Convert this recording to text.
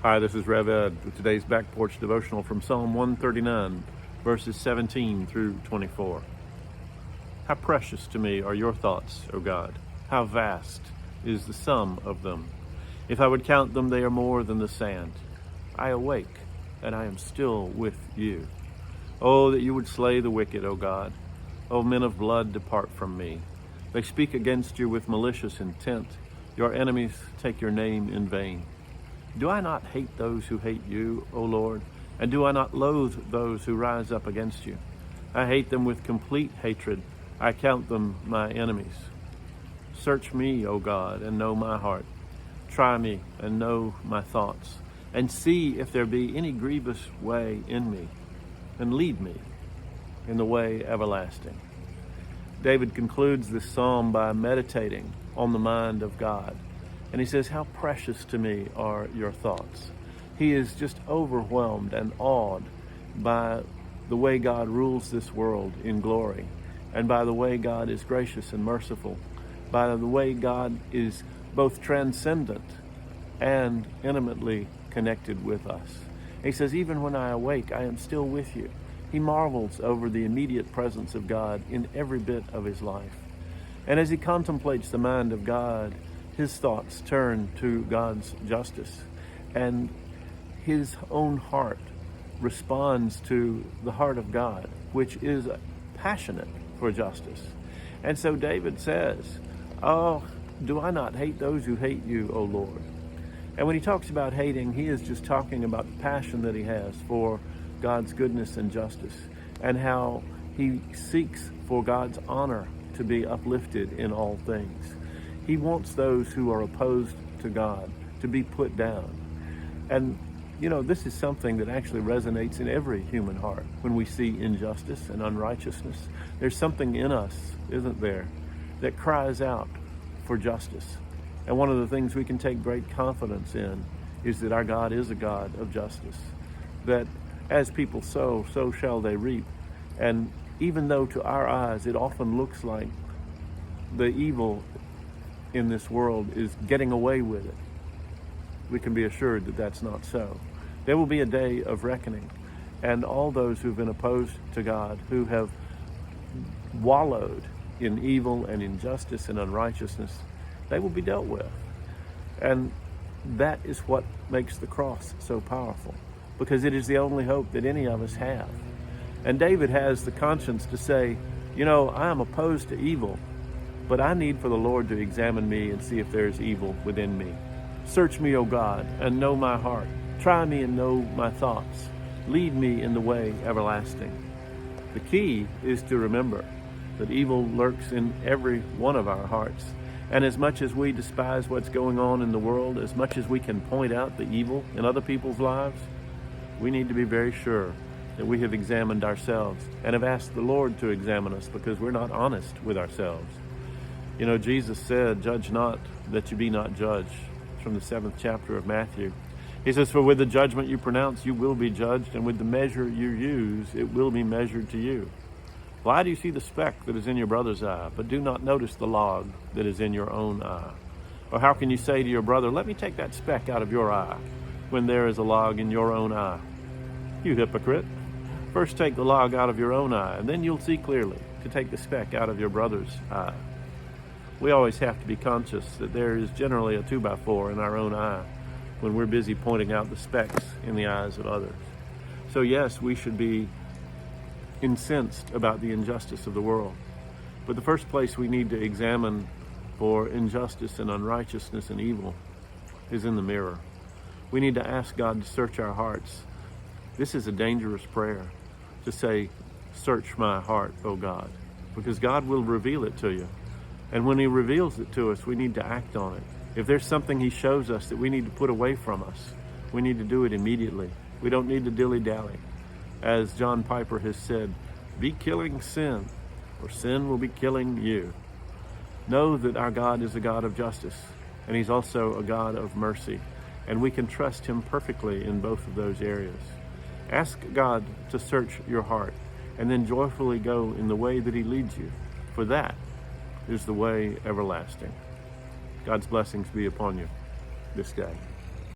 Hi, this is Rev Ed with today's Back Porch Devotional from Psalm 139, verses 17 through 24. How precious to me are your thoughts, O God! How vast is the sum of them! If I would count them, they are more than the sand. I awake, and I am still with you. Oh, that you would slay the wicked, O God! O men of blood, depart from me. They speak against you with malicious intent. Your enemies take your name in vain. Do I not hate those who hate you, O Lord? And do I not loathe those who rise up against you? I hate them with complete hatred. I count them my enemies. Search me, O God, and know my heart. Try me and know my thoughts, and see if there be any grievous way in me, and lead me in the way everlasting. David concludes this psalm by meditating on the mind of God. And he says, how precious to me are your thoughts. He is just overwhelmed and awed by the way God rules this world in glory, and by the way God is gracious and merciful, by the way God is both transcendent and intimately connected with us. He says, even when I awake, I am still with you. He marvels over the immediate presence of God in every bit of his life. And as he contemplates the mind of God, his thoughts turn to God's justice, and his own heart responds to the heart of God, which is passionate for justice. And so David says, oh, do I not hate those who hate you, O Lord? And when he talks about hating, he is just talking about the passion that he has for God's goodness and justice, and how he seeks for God's honor to be uplifted in all things. He wants those who are opposed to God to be put down. And, this is something that actually resonates in every human heart. When we see injustice and unrighteousness, there's something in us, isn't there, that cries out for justice. And one of the things we can take great confidence in is that our God is a God of justice. That as people sow, so shall they reap. And even though to our eyes it often looks like the evil in this world is getting away with it, we can be assured that that's not so. There will be a day of reckoning, and all those who've been opposed to God, who have wallowed in evil and injustice and unrighteousness, they will be dealt with. And that is what makes the cross so powerful, because it is the only hope that any of us have. And David has the conscience to say, I am opposed to evil, but I need for the Lord to examine me and see if there is evil within me. Search me, O God, and know my heart. Try me and know my thoughts. Lead me in the way everlasting. The key is to remember that evil lurks in every one of our hearts. And as much as we despise what's going on in the world, as much as we can point out the evil in other people's lives, we need to be very sure that we have examined ourselves and have asked the Lord to examine us, because we're not honest with ourselves. Jesus said, judge not that you be not judged. It's from the 7th chapter of Matthew. He says, for with the judgment you pronounce, you will be judged, and with the measure you use, it will be measured to you. Why do you see the speck that is in your brother's eye, but do not notice the log that is in your own eye? Or how can you say to your brother, let me take that speck out of your eye, when there is a log in your own eye? You hypocrite! First take the log out of your own eye, and then you'll see clearly to take the speck out of your brother's eye. We always have to be conscious that there is generally a 2x4 in our own eye when we're busy pointing out the specks in the eyes of others. So yes, we should be incensed about the injustice of the world. But the first place we need to examine for injustice and unrighteousness and evil is in the mirror. We need to ask God to search our hearts. This is a dangerous prayer, to say, search my heart, O God, because God will reveal it to you. And when he reveals it to us, we need to act on it. If there's something he shows us that we need to put away from us, we need to do it immediately. We don't need to dilly-dally. As John Piper has said, be killing sin, or sin will be killing you. Know that our God is a God of justice, and he's also a God of mercy, and we can trust him perfectly in both of those areas. Ask God to search your heart, and then joyfully go in the way that he leads you, for that is the way everlasting. God's blessings be upon you this day.